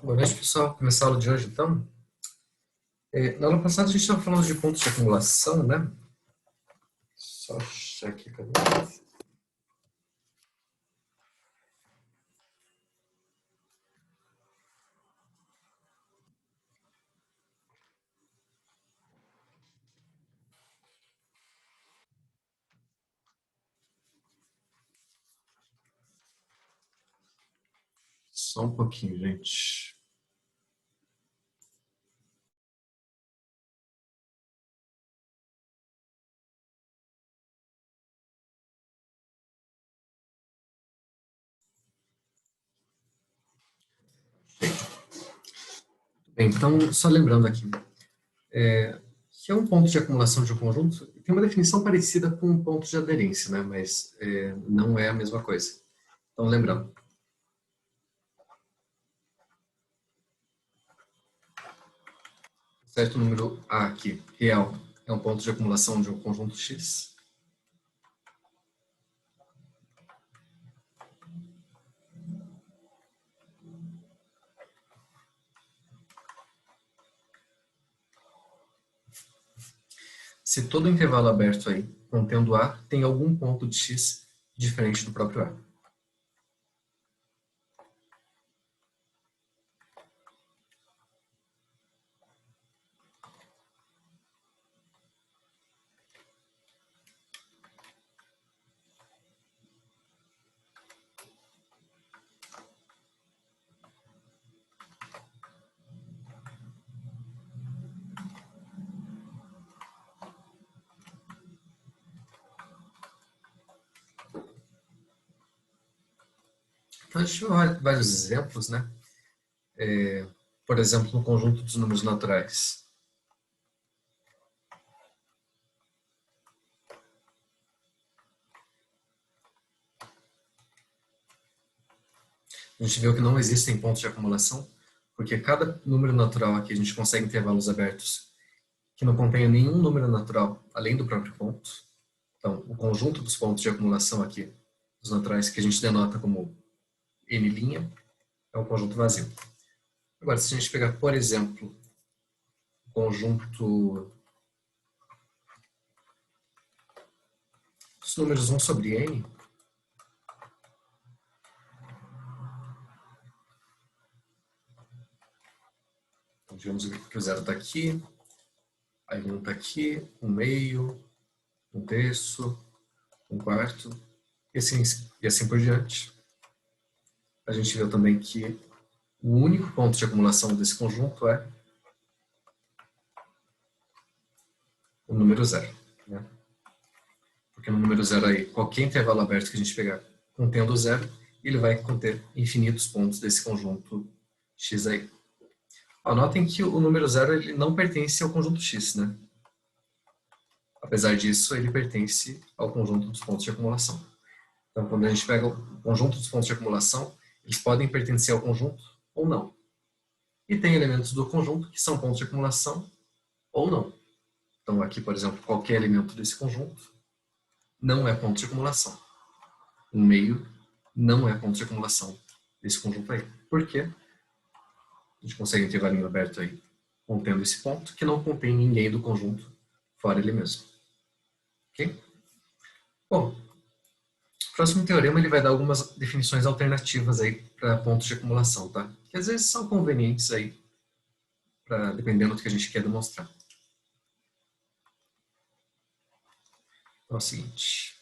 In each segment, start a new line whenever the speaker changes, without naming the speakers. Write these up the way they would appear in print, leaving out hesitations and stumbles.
Boa noite, pessoal. Começar a aula de hoje, então. Na aula passada, a gente estava falando de pontos de acumulação, né? Só achar aqui, cadê? Só um pouquinho, gente. Bem, então, só lembrando aqui, que é um ponto de acumulação de um conjunto, tem uma definição parecida com um ponto de aderência, né? Mas não é a mesma coisa. Então, lembrando, certo número A aqui, real, é um ponto de acumulação de um conjunto X. Se todo intervalo aberto aí, contendo A, tem algum ponto de X diferente do próprio A. Então, a gente vai ver vários exemplos, né? Por exemplo, no conjunto dos números naturais. A gente viu que não existem pontos de acumulação, porque cada número natural aqui a gente consegue intervalos abertos que não contenha nenhum número natural além do próprio ponto. Então, o conjunto dos pontos de acumulação aqui, dos naturais, que a gente denota como n', é um conjunto vazio. Agora, se a gente pegar, por exemplo, o conjunto dos números 1 sobre n, então, digamos que o zero está aqui, aí 1 está aqui, 1/2, 1/3, 1/4, e assim por diante. A gente viu também que o único ponto de acumulação desse conjunto é o número zero, né? Porque no número zero aí, qualquer intervalo aberto que a gente pegar contendo zero, ele vai conter infinitos pontos desse conjunto X aí. Notem que o número zero ele não pertence ao conjunto X, né? Apesar disso, ele pertence ao conjunto dos pontos de acumulação. Então, quando a gente pega o conjunto dos pontos de acumulação, eles podem pertencer ao conjunto ou não. E tem elementos do conjunto que são pontos de acumulação ou não. Então, aqui, por exemplo, qualquer elemento desse conjunto não é ponto de acumulação. 1/2 não é ponto de acumulação desse conjunto aí. Por quê? A gente consegue um intervalinho aberto aí, contendo esse ponto, que não contém ninguém do conjunto, fora ele mesmo. Ok? Bom, o próximo teorema ele vai dar algumas definições alternativas aí para pontos de acumulação, tá? Que às vezes são convenientes aí, dependendo do que a gente quer demonstrar. Então é o seguinte.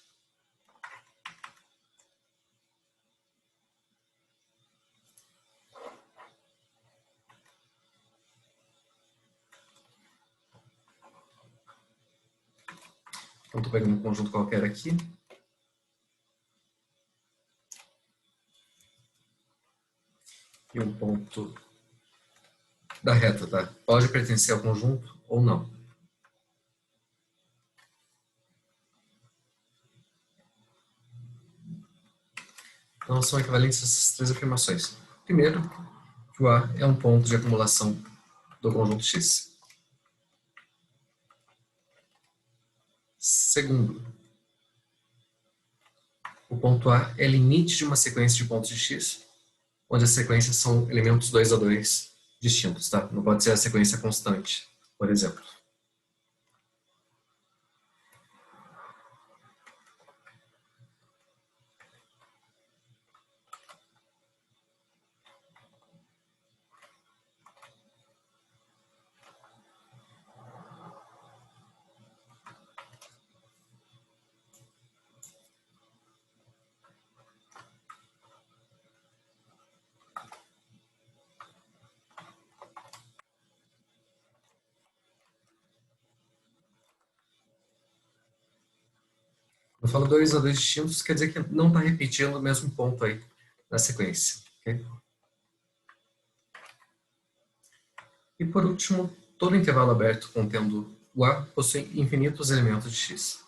Então, estou pegando um conjunto qualquer aqui. E um ponto da reta, tá? Pode pertencer ao conjunto ou não. Então, são equivalentes essas três afirmações. Primeiro, que o A é um ponto de acumulação do conjunto X. Segundo, o ponto A é limite de uma sequência de pontos de X. onde as sequências são elementos 2 a 2 distintos, tá? Não pode ser a sequência constante, por exemplo. Quando eu falo 2 a 2 distintos, quer dizer que não está repetindo o mesmo ponto aí na sequência. Okay? E por último, todo intervalo aberto contendo o A possui infinitos elementos de X.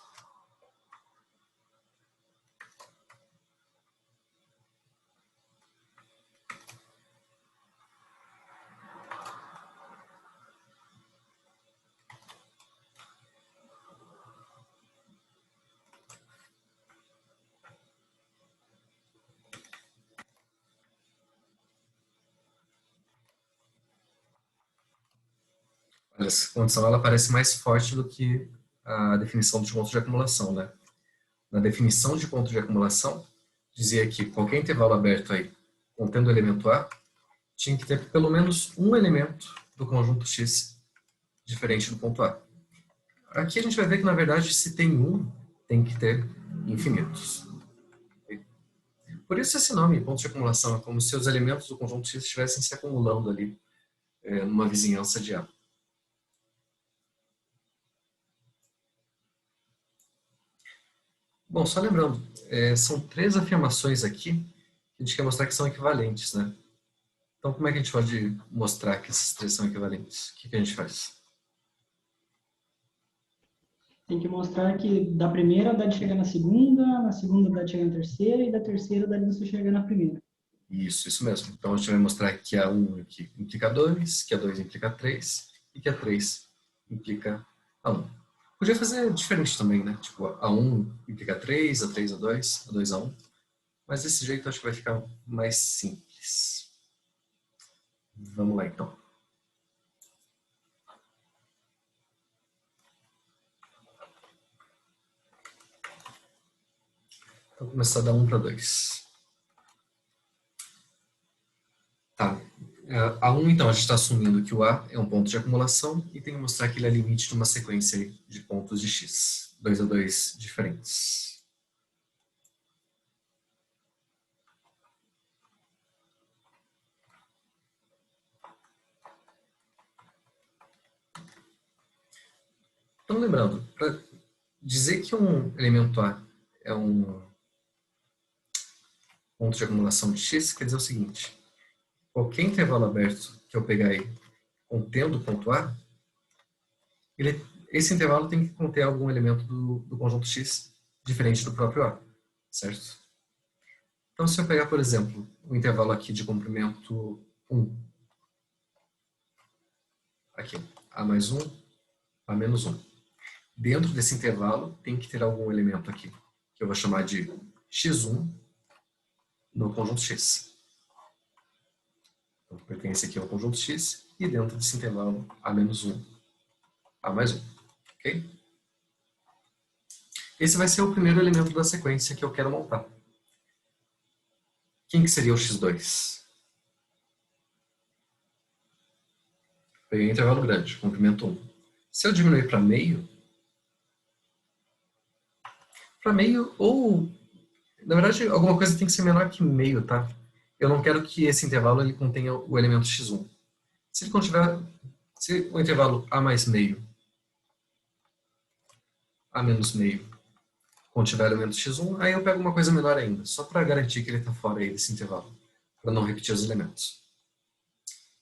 Essa condição ela parece mais forte do que a definição de ponto de acumulação, né? Na definição de ponto de acumulação, dizia que qualquer intervalo aberto aí, contendo o elemento A, tinha que ter pelo menos um elemento do conjunto X diferente do ponto A. Aqui a gente vai ver que, na verdade, se tem um, tem que ter infinitos. Por isso esse nome, ponto de acumulação, é como se os elementos do conjunto X estivessem se acumulando ali, numa vizinhança de A. Bom, só lembrando, são 3 afirmações aqui que a gente quer mostrar que são equivalentes, né? Então, como é que a gente pode mostrar que esses 3 são equivalentes? O que a gente faz?
Tem que mostrar que da primeira dá de chegar na segunda dá de chegar na terceira, e da terceira dá de você chegar na primeira.
Isso mesmo. Então, a gente vai mostrar que a 1 implica 2, que a 2 implica 3 e que a 3 implica a 1. Podia fazer diferente também, né? Tipo, a 1 implica 3, a 3 a 2, a 2 a 1. Mas desse jeito acho que vai ficar mais simples. Vamos lá, então. Então, vou começar da 1 para 2. Tá. A 1, então, a gente está assumindo que o A é um ponto de acumulação e tem que mostrar que ele é limite de uma sequência de pontos de X. 2 a 2 diferentes. Então, lembrando, para dizer que um elemento A é um ponto de acumulação de X, quer dizer o seguinte: qualquer intervalo aberto que eu pegar aí contendo o ponto A, esse intervalo tem que conter algum elemento do conjunto X diferente do próprio A, certo? Então, se eu pegar, por exemplo, o intervalo aqui de comprimento 1, aqui, A mais 1, A menos 1. Dentro desse intervalo tem que ter algum elemento aqui, que eu vou chamar de x1 no conjunto X. Então, pertence aqui ao conjunto X e dentro desse intervalo A menos 1, A mais 1. Ok? Esse vai ser o primeiro elemento da sequência que eu quero montar. Quem que seria o x2? Peguei um intervalo grande, comprimento 1. Se eu diminuir para meio, ou, na verdade, alguma coisa tem que ser menor que meio, tá? Eu não quero que esse intervalo ele contenha o elemento x1. Se ele contiver, se o intervalo A mais meio, A menos meio, contiver elemento x1, aí eu pego uma coisa menor ainda, só para garantir que ele está fora aí desse intervalo, para não repetir os elementos.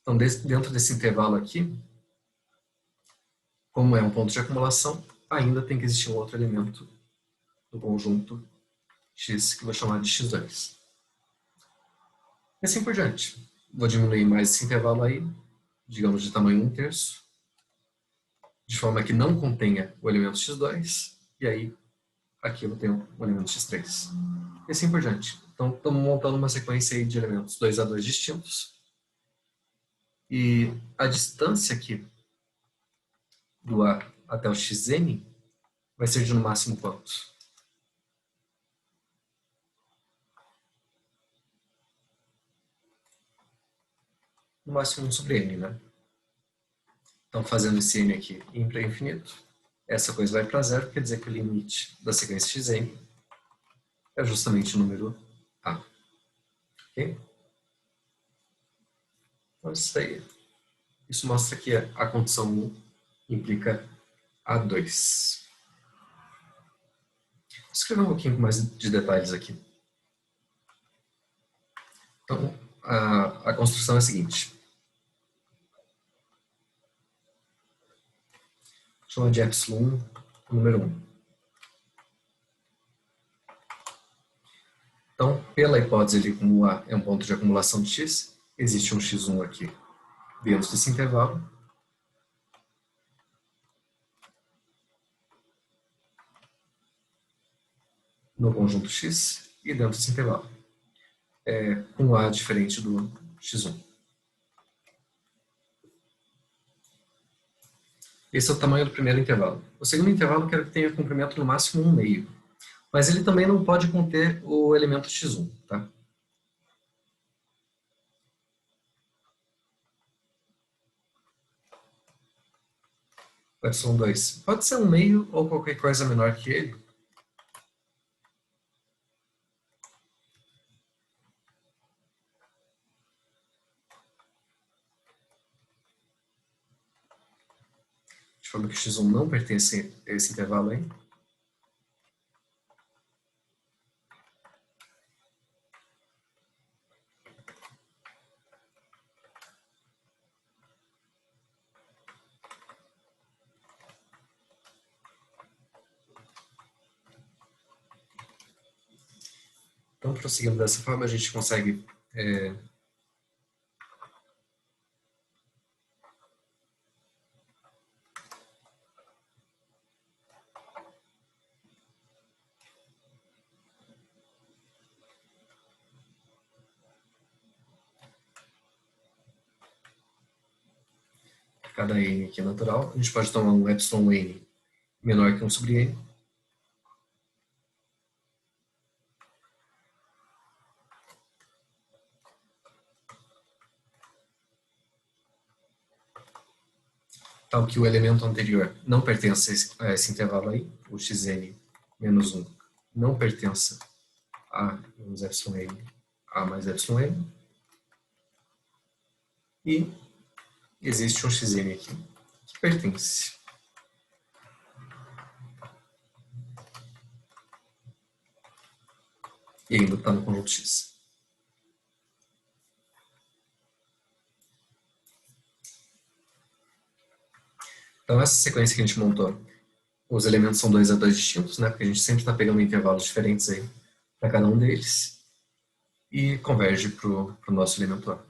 Então, dentro desse intervalo aqui, como é um ponto de acumulação, ainda tem que existir um outro elemento do conjunto X, que eu vou chamar de x2. E assim por diante. Vou diminuir mais esse intervalo aí, digamos de tamanho 1/3, de forma que não contenha o elemento x2, e aí aqui eu tenho o elemento x3. E assim por diante. Então, estamos montando uma sequência aí de elementos 2A2 distintos. E a distância aqui do A até o xn vai ser de no máximo quanto? No máximo 1 sobre n, né? Então, fazendo esse n aqui ir para infinito, essa coisa vai para zero, quer dizer que o limite da sequência xn é justamente o número A. Ok? Então, isso aí. Isso mostra que a condição 1 implica A2. Vou escrever um pouquinho mais de detalhes aqui. Então, a construção é a seguinte. Chama de epsilon número 1. Então, pela hipótese ali, como A é um ponto de acumulação de x, existe um x1 aqui dentro desse intervalo. No conjunto x e dentro desse intervalo. Com A diferente do x1. Esse é o tamanho do primeiro intervalo. O segundo intervalo eu quero que tenha comprimento no máximo 1,5. Mas ele também não pode conter o elemento x1, tá? O epsilon 2 pode ser 1,5 ou qualquer coisa menor que ele. De forma que x1 não pertence a esse intervalo aí. Então, prosseguindo dessa forma, a gente consegue cada n aqui é natural. A gente pode tomar um epsilon n menor que 1 sobre n. Tal que o elemento anterior não pertence a esse intervalo aí, o xn menos 1 não pertence a menos epsilon n, a mais epsilon n. E existe um xn aqui que pertence. E ainda está no conjunto x. Então, essa sequência que a gente montou, os elementos são 2A2 distintos, né? Porque a gente sempre está pegando intervalos diferentes aí para cada um deles. E converge para o nosso elemento A.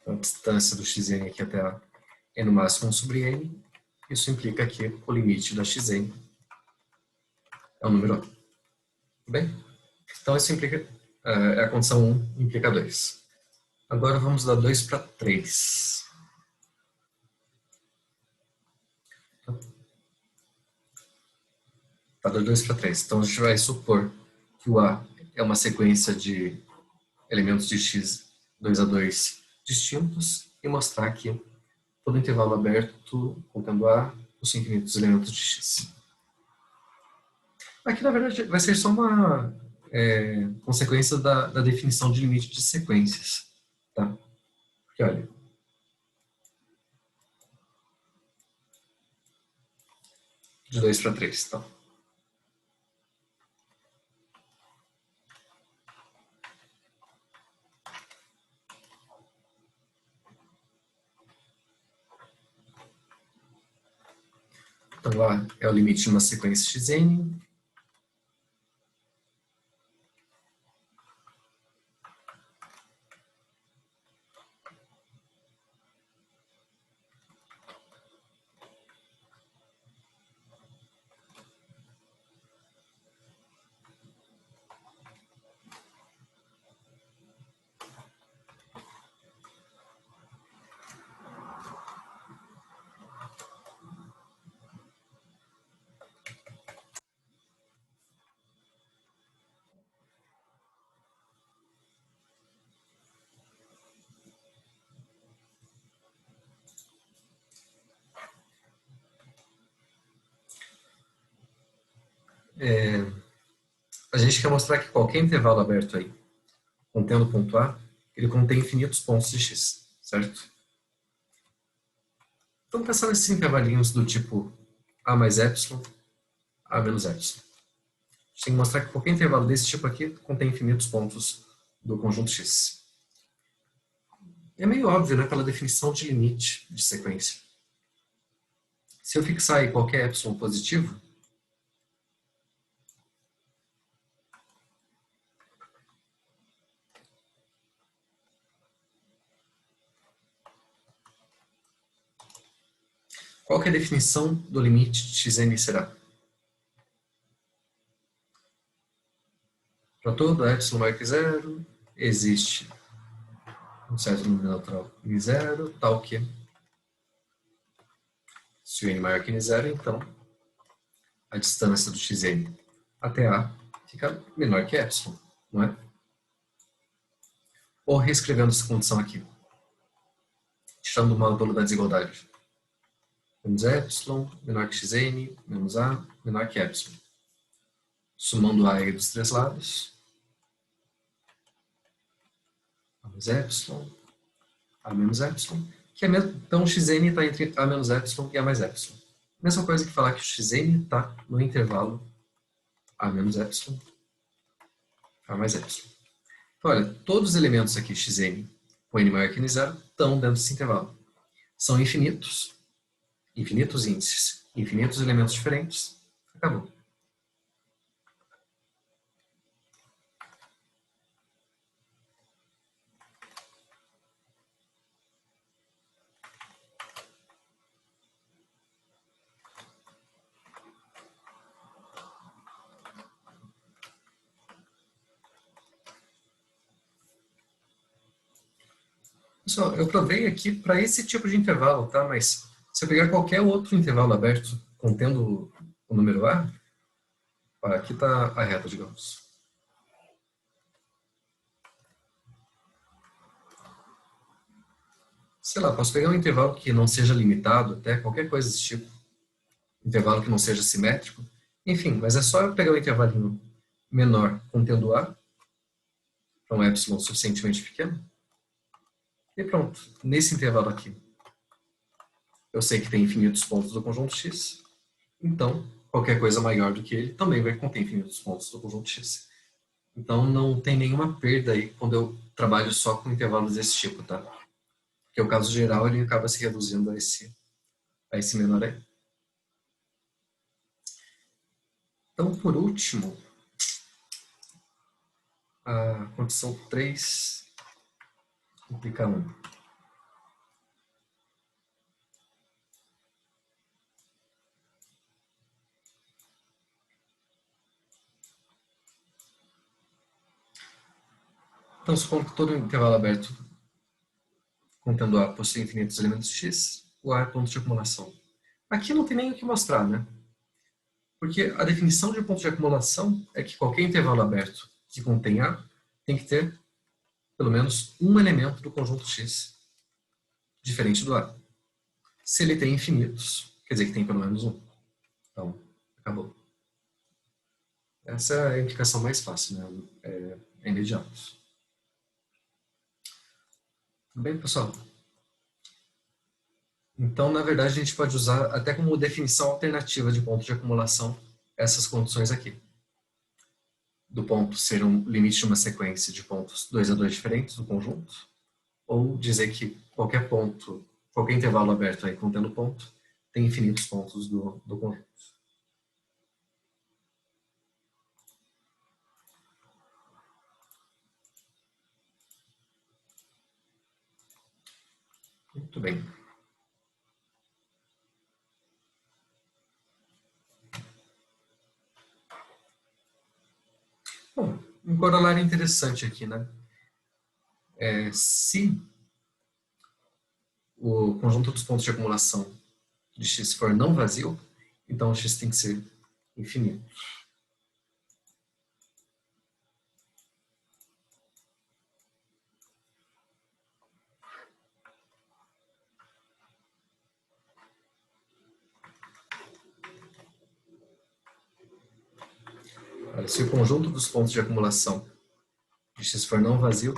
Então, a distância do xn aqui até A é no máximo 1 sobre n. Isso implica que o limite da xn é o número A. Tudo bem? Então, isso implica, a condição 1 implica 2. Agora vamos dar 2 para 3. Tá, dar 2 para 3. Então, a gente vai supor que o A é uma sequência de elementos de x 2A2 distintos e mostrar que todo intervalo aberto contendo A possui infinitos elementos de x. Aqui, na verdade, vai ser só uma consequência da definição de limite de sequências. Tá? Porque, olha, de 2 para 3. Então. Então, A é o limite de uma sequência xn. A gente quer mostrar que qualquer intervalo aberto aí, contendo ponto A, ele contém infinitos pontos de x, certo? Então, pensar nesses intervalinhos do tipo A mais epsilon, A menos epsilon. A gente tem que mostrar que qualquer intervalo desse tipo aqui contém infinitos pontos do conjunto x. É meio óbvio, né, pela definição de limite de sequência. Se eu fixar aí qualquer epsilon positivo, qual que é a definição do limite de xn será? Para todo epsilon maior que zero, existe um certo número neutral em zero, tal que, se o n maior que n zero, então a distância do xn até A fica menor que epsilon, não é? Ou reescrevendo essa condição aqui, tirando o módulo da desigualdade. Menos epsilon, menor que xn, menos A, menor que epsilon. Somando A aí dos três lados. A mais epsilon, A menos epsilon, que é mesmo, então o xn está entre A menos epsilon e A mais epsilon. Mesma coisa que falar que o xn está no intervalo A menos epsilon, A mais epsilon. Então, olha, todos os elementos aqui, xn com n maior que n zero, estão dentro desse intervalo. São infinitos, infinitos índices, infinitos elementos diferentes. Acabou. Pessoal, eu provei aqui para esse tipo de intervalo, tá? Mas se eu pegar qualquer outro intervalo aberto contendo o número A, aqui está a reta, digamos. Sei lá, posso pegar um intervalo que não seja limitado, até qualquer coisa desse tipo. Intervalo que não seja simétrico. Enfim, mas é só eu pegar um intervalinho menor contendo A, para um epsilon suficientemente pequeno, e pronto. Nesse intervalo aqui, eu sei que tem infinitos pontos do conjunto X, então qualquer coisa maior do que ele também vai conter infinitos pontos do conjunto X. Então não tem nenhuma perda aí quando eu trabalho só com intervalos desse tipo, tá? Porque o caso geral ele acaba se reduzindo a esse menor aí. Então, por último, a condição 3 implica 1. Então, supondo que todo intervalo aberto contendo A possui infinitos elementos x, o A é ponto de acumulação. Aqui não tem nem o que mostrar, né? Porque a definição de ponto de acumulação é que qualquer intervalo aberto que contém A tem que ter pelo menos um elemento do conjunto X diferente do A. Se ele tem infinitos, quer dizer que tem pelo menos um. Então, acabou. Essa é a implicação mais fácil, né? É imediato. Tudo bem, pessoal? Então, na verdade, a gente pode usar até como definição alternativa de ponto de acumulação essas condições aqui. Do ponto ser um limite de uma sequência de pontos 2 a 2 diferentes do conjunto, ou dizer que qualquer ponto, qualquer intervalo aberto aí contendo ponto, tem infinitos pontos do conjunto. Muito bem. Bom, um corolário interessante aqui, né? Se o conjunto dos pontos de acumulação de x for não vazio, então o x tem que ser infinito. Olha, se o conjunto dos pontos de acumulação de x for não vazio,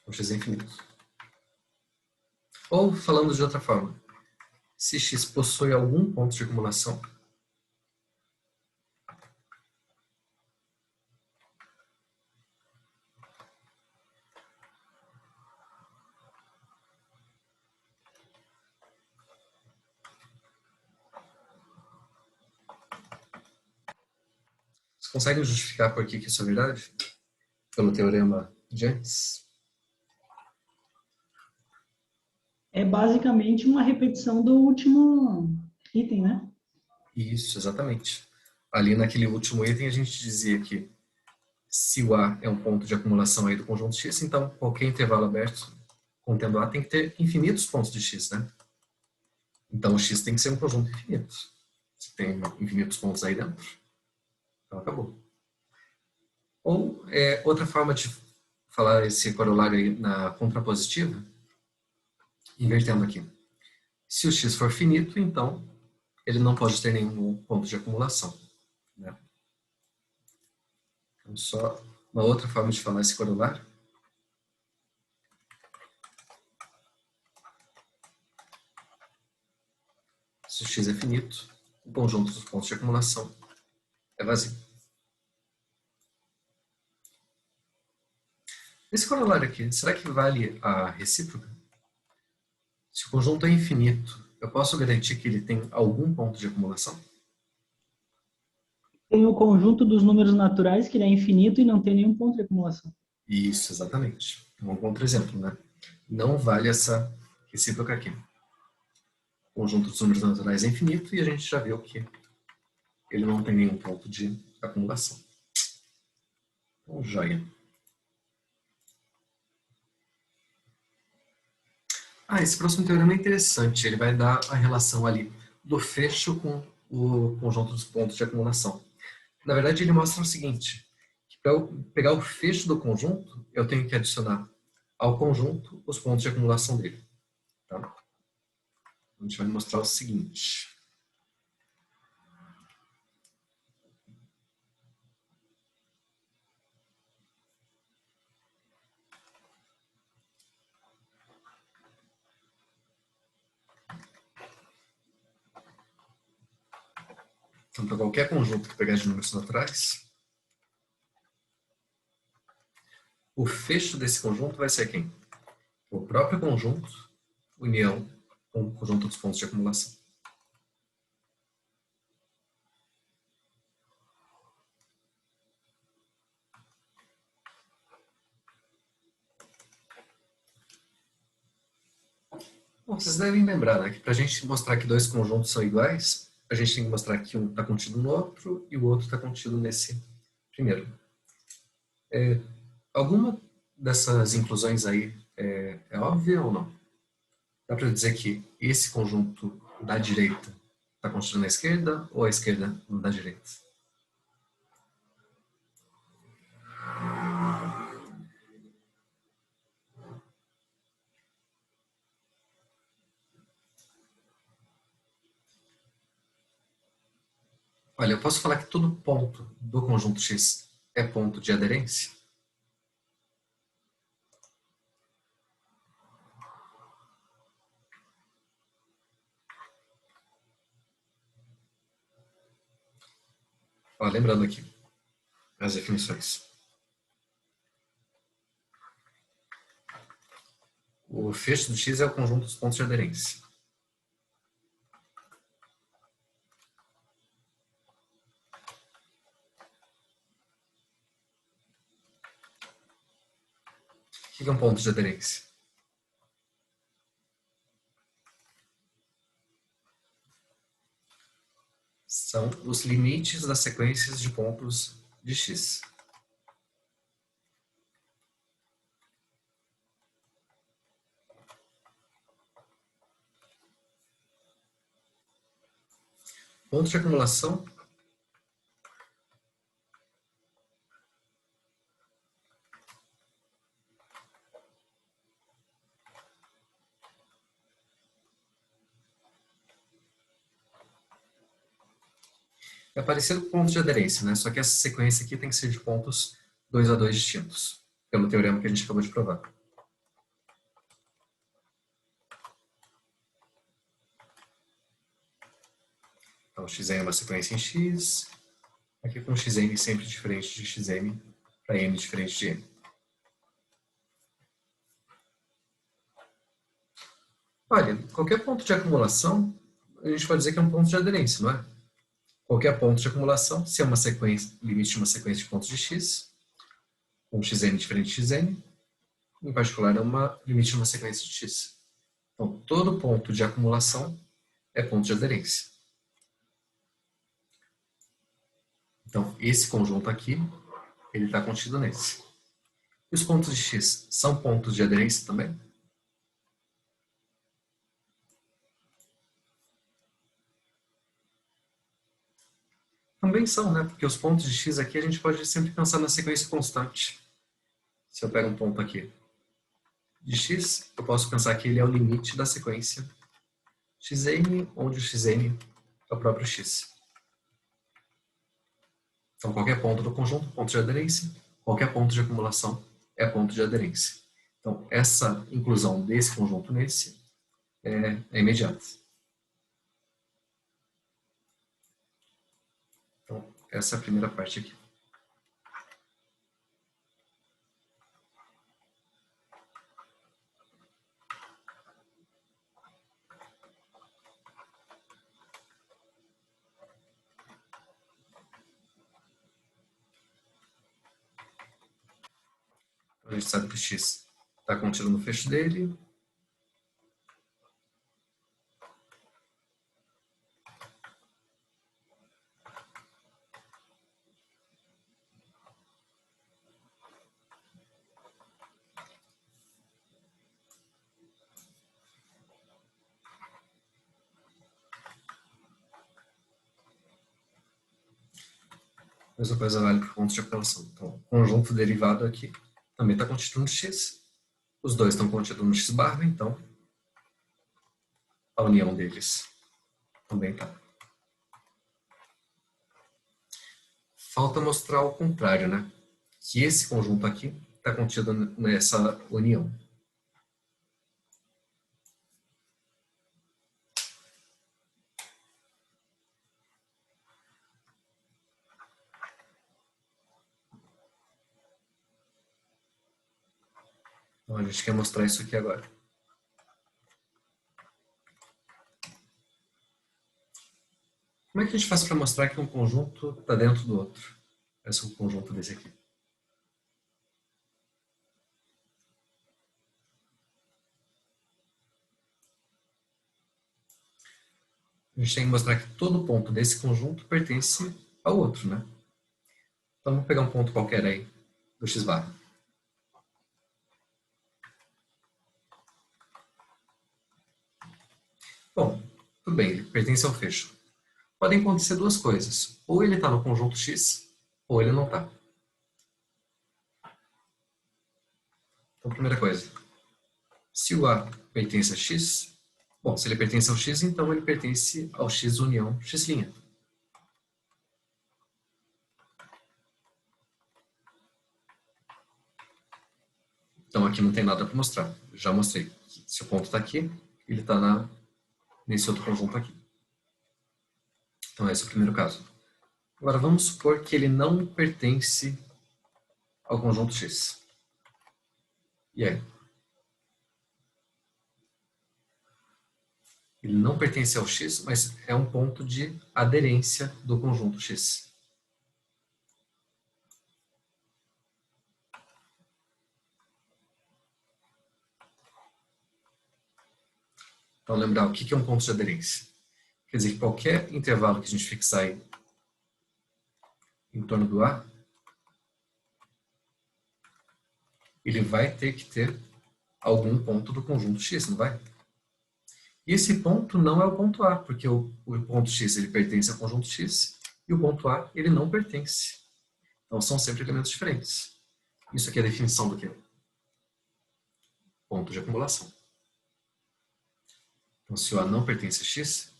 o x é infinito. Ou, falando de outra forma, se x possui algum ponto de acumulação, vocês conseguem justificar por que isso é verdade? Pelo teorema de antes?
É basicamente uma repetição do último item, né?
Isso, exatamente. Ali naquele último item a gente dizia que se o A é um ponto de acumulação aí do conjunto X, então qualquer intervalo aberto contendo A tem que ter infinitos pontos de X, né? Então o X tem que ser um conjunto infinito. Se tem infinitos pontos aí dentro, então acabou. Ou outra forma de falar esse corolário aí na contrapositiva, invertendo aqui. Se o X for finito, então ele não pode ter nenhum ponto de acumulação, né? Então, só uma outra forma de falar esse corolário. Se o x é finito, o conjunto dos pontos de acumulação é vazio. Esse corolário aqui, será que vale a recíproca? Se o conjunto é infinito, eu posso garantir que ele tem algum ponto de acumulação?
Tem o conjunto dos números naturais, que ele é infinito e não tem nenhum ponto de acumulação.
Isso, exatamente. Um contra-exemplo, né? Não vale essa recíproca aqui. O conjunto dos números naturais é infinito e a gente já viu que ele não tem nenhum ponto de acumulação. Então, joia. Esse próximo teorema é interessante. Ele vai dar a relação ali do fecho com o conjunto dos pontos de acumulação. Na verdade, ele mostra o seguinte, que para eu pegar o fecho do conjunto, eu tenho que adicionar ao conjunto os pontos de acumulação dele. Tá? A gente vai mostrar o seguinte. Então, para qualquer conjunto que pegar de números naturais, o fecho desse conjunto vai ser quem? O próprio conjunto, união com o conjunto dos pontos de acumulação. Bom, vocês devem lembrar, né, que para a gente mostrar que dois conjuntos são iguais, a gente tem que mostrar que um está contido no outro e o outro está contido nesse primeiro. Alguma dessas inclusões aí é óbvia ou não? Dá para dizer que esse conjunto da direita está contido na esquerda ou a esquerda da direita? Olha, eu posso falar que todo ponto do conjunto X é ponto de aderência? Ó, lembrando aqui as definições. O fecho do X é o conjunto dos pontos de aderência. O que é um ponto de aderência? São os limites das sequências de pontos de X. Ponto de acumulação é parecido com ponto de aderência, né? Só que essa sequência aqui tem que ser de pontos 2 a 2 distintos, pelo teorema que a gente acabou de provar. Então, xn é uma sequência em x, aqui com xn sempre diferente de xm para m diferente de m. Olha, qualquer ponto de acumulação, a gente pode dizer que é um ponto de aderência, não é? Qualquer ponto de acumulação, se é uma sequência, limite de uma sequência de pontos de x, com xn diferente de xn, em particular é uma limite de uma sequência de x. Então, todo ponto de acumulação é ponto de aderência. Então, esse conjunto aqui, ele está contido nesse. E os pontos de x são pontos de aderência também? Também são, né? Porque os pontos de x aqui a gente pode sempre pensar na sequência constante. Se eu pego um ponto aqui de x, eu posso pensar que ele é o limite da sequência xn, onde o xn é o próprio x. Então, qualquer ponto do conjunto, ponto de aderência, qualquer ponto de acumulação é ponto de aderência. Então, essa inclusão desse conjunto nesse é imediata. Então, essa é a primeira parte aqui. A gente sabe que o x está contido no fecho dele. A mesma coisa vale para pontos de acumulação. Então, o conjunto derivado aqui também está contido no x. Os dois estão contidos no x barra, então a união deles também está. Falta mostrar o contrário, né? Que esse conjunto aqui está contido nessa união. Então, a gente quer mostrar isso aqui agora. Como é que a gente faz para mostrar que um conjunto está dentro do outro? Esse é o conjunto desse aqui. A gente tem que mostrar que todo ponto desse conjunto pertence ao outro, né? Então, vamos pegar um ponto qualquer aí, do x barra. Bom, tudo bem, ele pertence ao fecho. Podem acontecer duas coisas. Ou ele está no conjunto x, ou ele não está. Então, primeira coisa. Se o A pertence a x, bom, se ele pertence ao x, então ele pertence ao x união x'. Então, aqui não tem nada para mostrar. Já mostrei. Se o ponto está aqui, ele está nesse outro conjunto aqui. Então, esse é o primeiro caso. Agora, vamos supor que ele não pertence ao conjunto x. E aí? Ele não pertence ao X, mas é um ponto de aderência do conjunto X. Então, lembrar o que é um ponto de aderência. Quer dizer que qualquer intervalo que a gente fixar aí em torno do A, ele vai ter que ter algum ponto do conjunto X, não vai? E esse ponto não é o ponto A, porque o ponto X ele pertence ao conjunto X e o ponto A ele não pertence. Então são sempre elementos diferentes. Isso aqui é a definição do quê? Ponto de acumulação. Então se o A não pertence a X,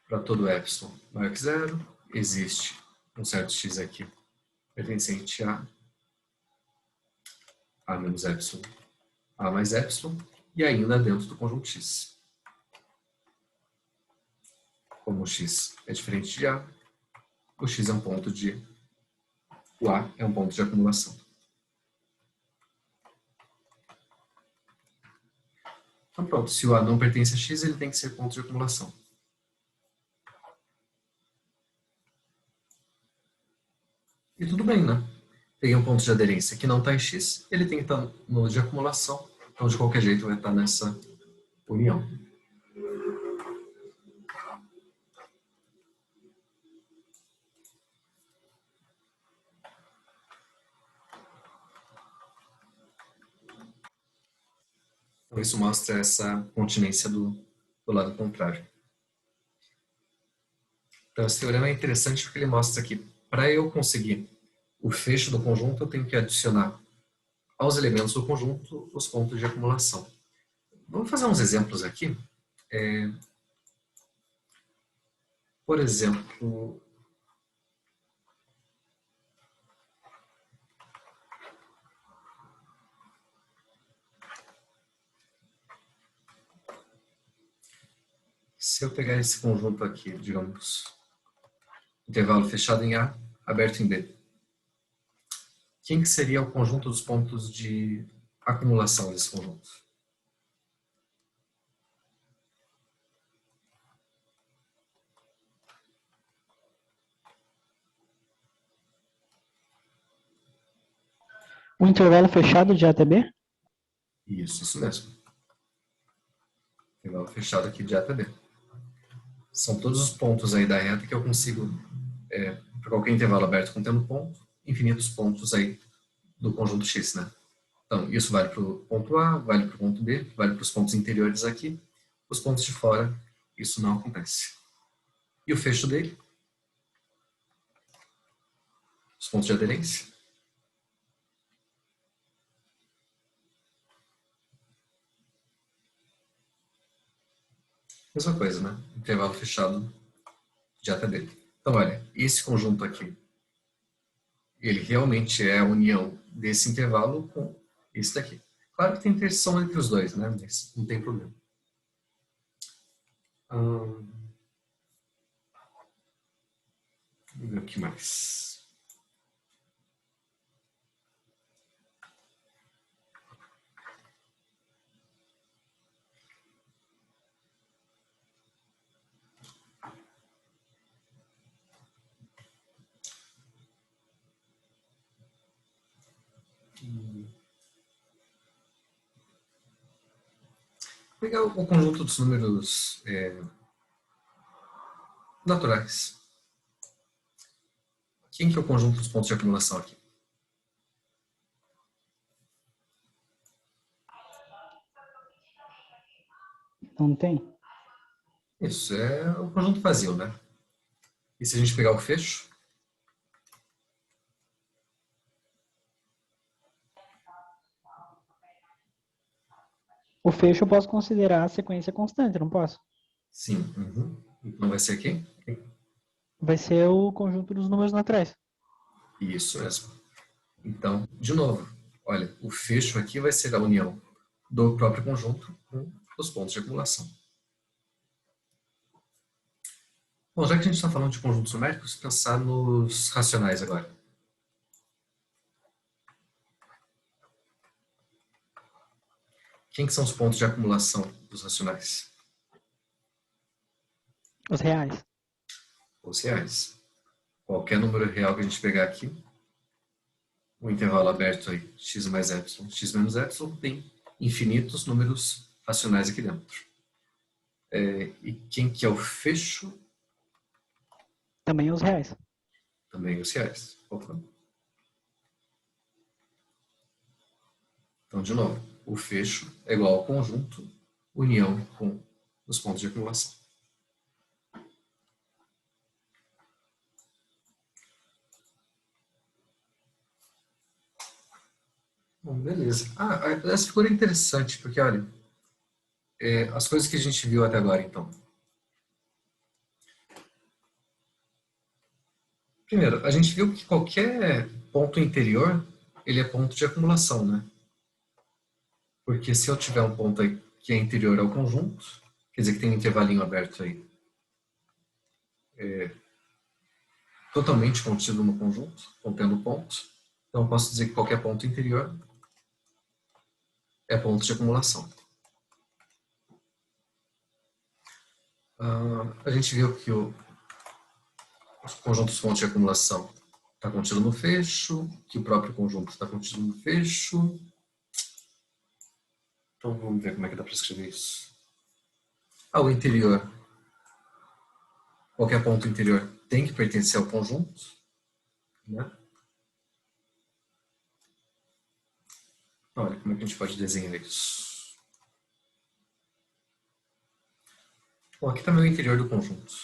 para todo epsilon maior que zero, existe um certo X aqui pertencente a menos epsilon, A mais epsilon, e ainda dentro do conjunto X. Como o X é diferente de A, o X é um ponto de... o A é um ponto de acumulação. Então pronto, se o A não pertence a X, ele tem que ser ponto de acumulação. E tudo bem, né? Peguei um ponto de aderência que não está em X, ele tem que estar no de acumulação, então de qualquer jeito vai estar nessa união. Então isso mostra essa continência do lado contrário. Então esse teorema é interessante porque ele mostra que para eu conseguir o fecho do conjunto, eu tenho que adicionar aos elementos do conjunto os pontos de acumulação. Vamos fazer uns exemplos aqui. Por exemplo, se eu pegar esse conjunto aqui, digamos, intervalo fechado em A, aberto em B, quem que seria o conjunto dos pontos de acumulação desse conjunto?
O intervalo fechado de A até B?
Isso mesmo. Intervalo fechado aqui de A até B. São todos os pontos aí da reta que eu consigo, para qualquer intervalo aberto contendo ponto, infinitos pontos aí do conjunto X, né? Então, isso vale para o ponto A, vale para o ponto B, vale para os pontos interiores aqui. Os pontos de fora, isso não acontece. E o fecho dele? Os pontos de aderência? Mesma coisa, né? Intervalo fechado de A até B. Então, olha, esse conjunto aqui, ele realmente é a união desse intervalo com esse daqui. Claro que tem interseção entre os dois, né? Mas não tem problema. Vamos ver o que mais. Vou pegar o conjunto dos números naturais. Quem que é o conjunto dos pontos de acumulação aqui?
Não tem?
Isso, é o conjunto vazio, né? E se a gente pegar o fecho?
O fecho eu posso considerar a sequência constante, não posso?
Sim. Uhum. Então vai ser quem?
Vai ser o conjunto dos números naturais.
Isso mesmo. Então, de novo, olha, o fecho aqui vai ser a união do próprio conjunto com os pontos de acumulação. Bom, já que a gente está falando de conjuntos numéricos, pensar nos racionais agora. Quem que são os pontos de acumulação dos racionais?
Os reais.
Os reais. Qualquer número real que a gente pegar aqui, o intervalo aberto aí, x mais epsilon, x menos epsilon, tem infinitos números racionais aqui dentro. E quem que é o fecho?
Também os reais.
Também os reais. Opa. Então, de novo, o fecho é igual ao conjunto, união com os pontos de acumulação. Bom, beleza. Essa figura é interessante, porque, olha, as coisas que a gente viu até agora, então. Primeiro, a gente viu que qualquer ponto interior, ele é ponto de acumulação, né? Porque se eu tiver um ponto aí que é interior ao conjunto, quer dizer que tem um intervalinho aberto aí, totalmente contido no conjunto, contendo pontos. Então eu posso dizer que qualquer ponto interior é ponto de acumulação. A gente viu que o conjunto dos pontos de acumulação está contido no fecho, que o próprio conjunto está contido no fecho. Então vamos ver como é que dá para escrever isso. O interior, qualquer ponto interior tem que pertencer ao conjunto, né? Olha, como é que a gente pode desenhar isso? Bom, aqui está meu interior do conjunto.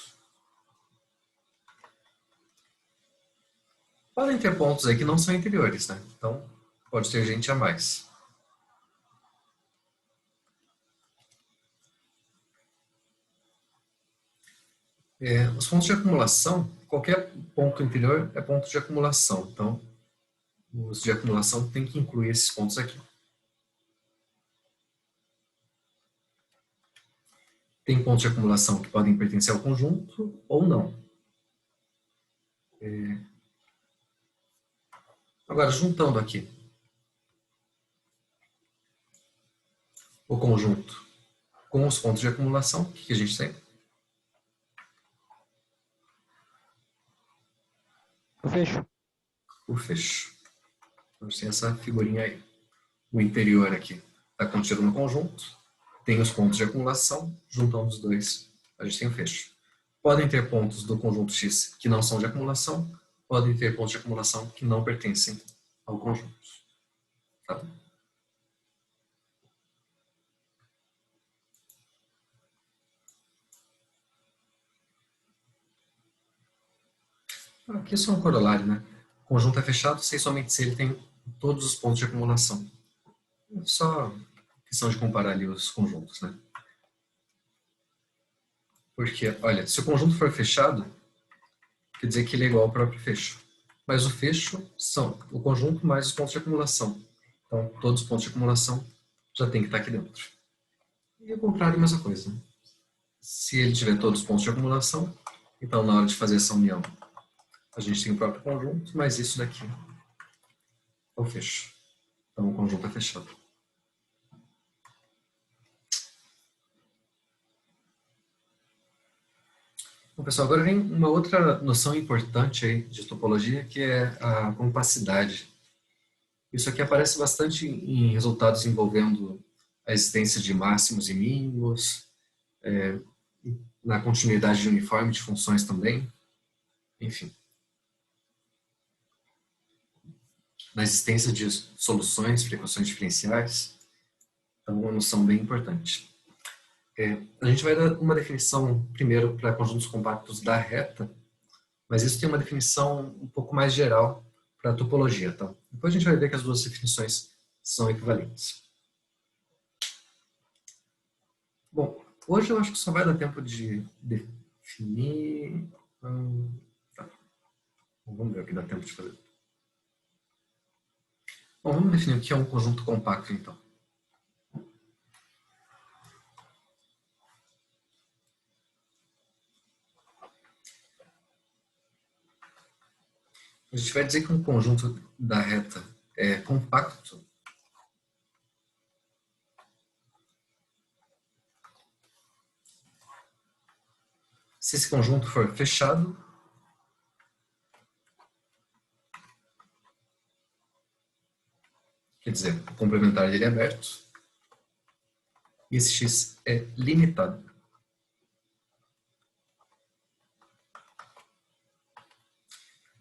Podem ter pontos aí que não são interiores, né? Então, pode ter gente a mais. Os pontos de acumulação, qualquer ponto interior é ponto de acumulação. Então, os de acumulação tem que incluir esses pontos aqui. Tem pontos de acumulação que podem pertencer ao conjunto ou não. Agora, juntando aqui o conjunto com os pontos de acumulação, o que a gente tem?
O fecho.
O fecho. Então, a gente tem essa figurinha aí. O interior aqui está contido no conjunto, tem os pontos de acumulação, juntando os dois, a gente tem o fecho. Podem ter pontos do conjunto X que não são de acumulação, podem ter pontos de acumulação que não pertencem ao conjunto. Tá? Aqui é só um corolário, né? O conjunto é fechado somente se ele tem todos os pontos de acumulação. É só questão de comparar ali os conjuntos, né? Porque, olha, se o conjunto for fechado, quer dizer que ele é igual ao próprio fecho. Mas o fecho são o conjunto mais os pontos de acumulação. Então, todos os pontos de acumulação já tem que estar aqui dentro. E o contrário, a mesma coisa. Né? Se ele tiver todos os pontos de acumulação, então na hora de fazer essa união, a gente tem o próprio conjunto, mas isso daqui é o fecho. Então o conjunto é fechado. Bom, pessoal, agora vem uma outra noção importante aí de topologia, que é a compacidade. Isso aqui aparece bastante em resultados envolvendo a existência de máximos e mínimos, na continuidade uniforme de funções também, enfim. Na existência de soluções para equações diferenciais, é uma noção bem importante. A gente vai dar uma definição primeiro para conjuntos compactos da reta, mas isso tem uma definição um pouco mais geral para a topologia. Tá? Depois a gente vai ver que as duas definições são equivalentes. Bom, hoje eu acho que só vai dar tempo de definir... Tá. Vamos ver o que dá tempo de fazer. Bom, vamos definir o que é um conjunto compacto, então. A gente vai dizer que um conjunto da reta é compacto Se esse conjunto for fechado, quer dizer, o complementar dele é aberto, e esse x é limitado.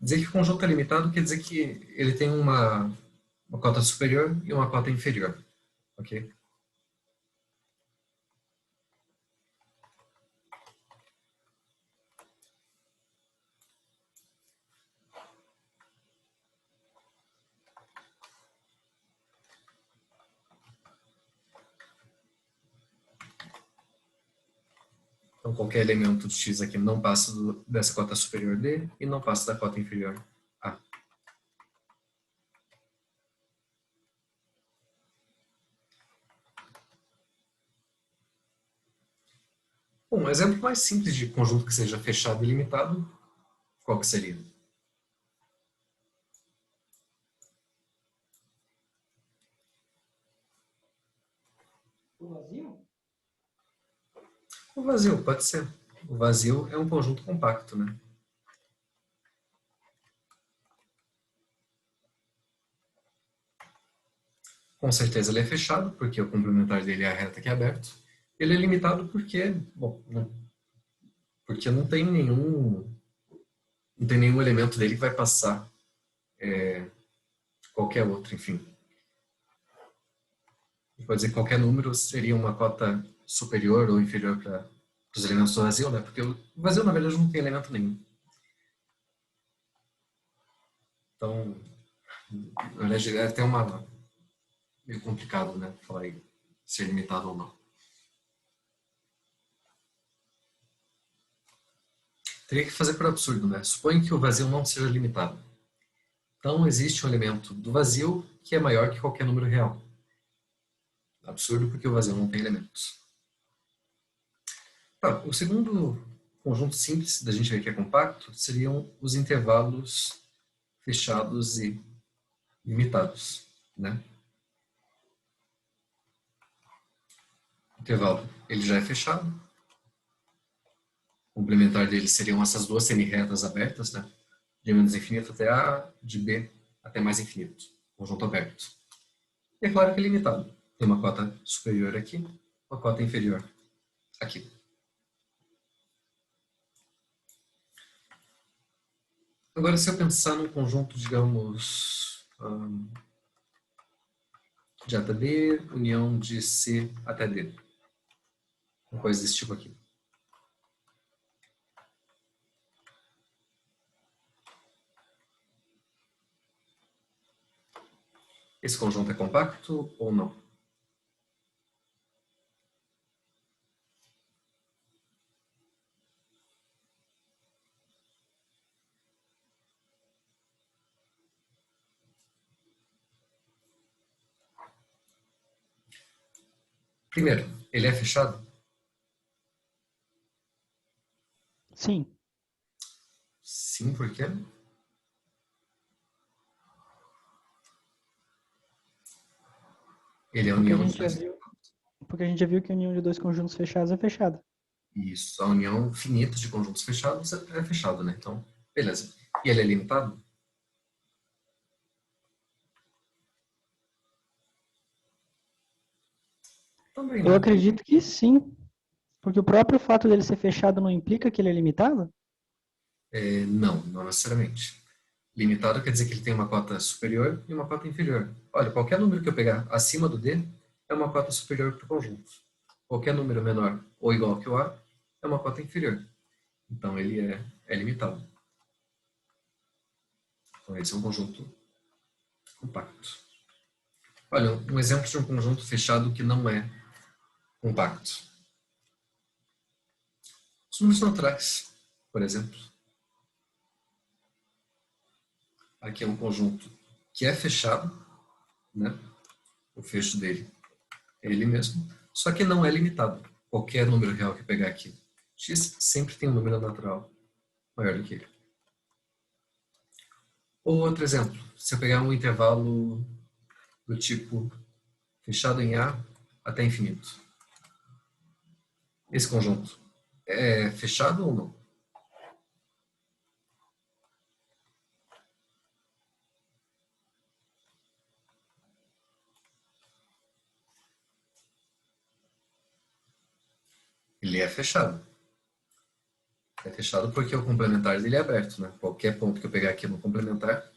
Dizer que o conjunto é limitado quer dizer que ele tem uma cota superior e uma cota inferior. Ok? Então, qualquer elemento de x aqui não passa dessa cota superior D e não passa da cota inferior A. Bom, um exemplo mais simples de conjunto que seja fechado e limitado, qual que seria?
O vazio?
O vazio, pode ser. O vazio é um conjunto compacto, né? Com certeza ele é fechado, porque o complementar dele é a reta que é aberto. Ele é limitado porque, bom, porque não tem nenhum elemento dele que vai passar qualquer outro, enfim. Pode dizer que qualquer número seria uma cota superior ou inferior para os elementos do vazio, né? Porque o vazio, na verdade, não tem elemento nenhum. Então, na verdade, é até meio complicado, né? Falar aí ser limitado ou não. Teria que fazer por absurdo, né? Suponha que o vazio não seja limitado. Então, existe um elemento do vazio que é maior que qualquer número real. Absurdo porque o vazio não tem elementos. Tá, o segundo conjunto simples da gente ver que é compacto seriam os intervalos fechados e limitados, né? O intervalo, ele já é fechado. O complementar dele seriam essas duas semi-retas abertas, né? De menos infinito até A, de B até mais infinito. Conjunto aberto. E é claro que é limitado. Tem uma cota superior aqui, uma cota inferior aqui. Agora, se eu pensar num conjunto, digamos, de A até B, união de C até D. Uma coisa desse tipo aqui. Esse conjunto é compacto ou não? Primeiro, ele é fechado?
Sim.
Sim, por quê? Ele é a
Porque a
união de
gente já
dois.
viu, porque a gente já viu que a união de dois conjuntos fechados é fechada.
Isso, a união finita de conjuntos fechados é fechado, né? Então, beleza. E ele é limitado? Também
Eu
não.
acredito que sim, porque o próprio fato dele ser fechado não implica que ele é limitado?
Não, não necessariamente. Limitado quer dizer que ele tem uma cota superior e uma cota inferior. Olha, qualquer número que eu pegar acima do D é uma cota superior para o conjunto. Qualquer número menor ou igual que o A é uma cota inferior. Então ele é limitado. Então esse é um conjunto compacto. Olha, um exemplo de um conjunto fechado que não é compacto. Os números naturais, por exemplo. Aqui é um conjunto que é fechado, né? O fecho dele é ele mesmo, só que não é limitado. Qualquer número real que pegar aqui, x sempre tem um número natural maior do que ele. Ou outro exemplo, se eu pegar um intervalo do tipo fechado em A até infinito. Esse conjunto é fechado ou não? Ele é fechado. É fechado porque o complementar dele é aberto, né? Qualquer ponto que eu pegar aqui no complementar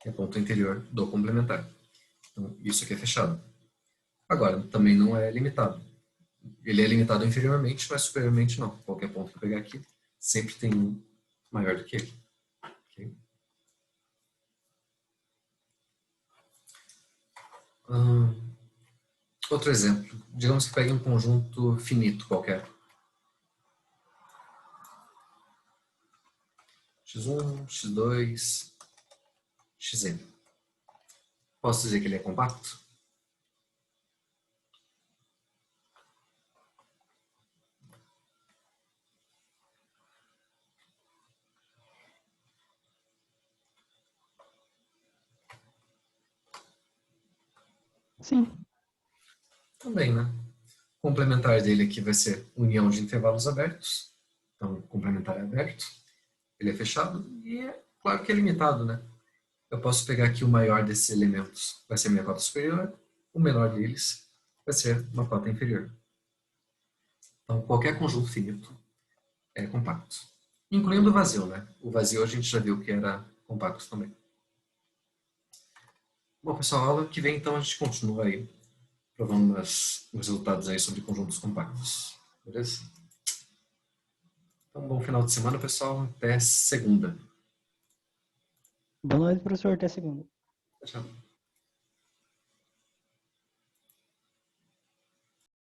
é ponto interior do complementar. Então, isso aqui é fechado. Agora, também não é limitado. Ele é limitado inferiormente, mas superiormente não. Qualquer ponto que eu pegar aqui sempre tem um maior do que ele. Okay? Outro exemplo. Digamos que pegue um conjunto finito qualquer. x1, x2, xn. Posso dizer que ele é compacto?
Sim.
Também, né? O complementar dele aqui vai ser união de intervalos abertos. Então, o complementar é aberto. Ele é fechado e é claro que é limitado, né? Eu posso pegar aqui o maior desses elementos, vai ser minha cota superior, o menor deles vai ser uma cota inferior. Então, qualquer conjunto finito é compacto. Incluindo o vazio, né? O vazio a gente já viu que era compacto também. Bom, pessoal, a aula que vem, então, a gente continua aí, provando os resultados aí sobre conjuntos compactos. Beleza? Então, bom final de semana, pessoal. Até segunda.
Boa noite, professor. Até segunda.
Tchau.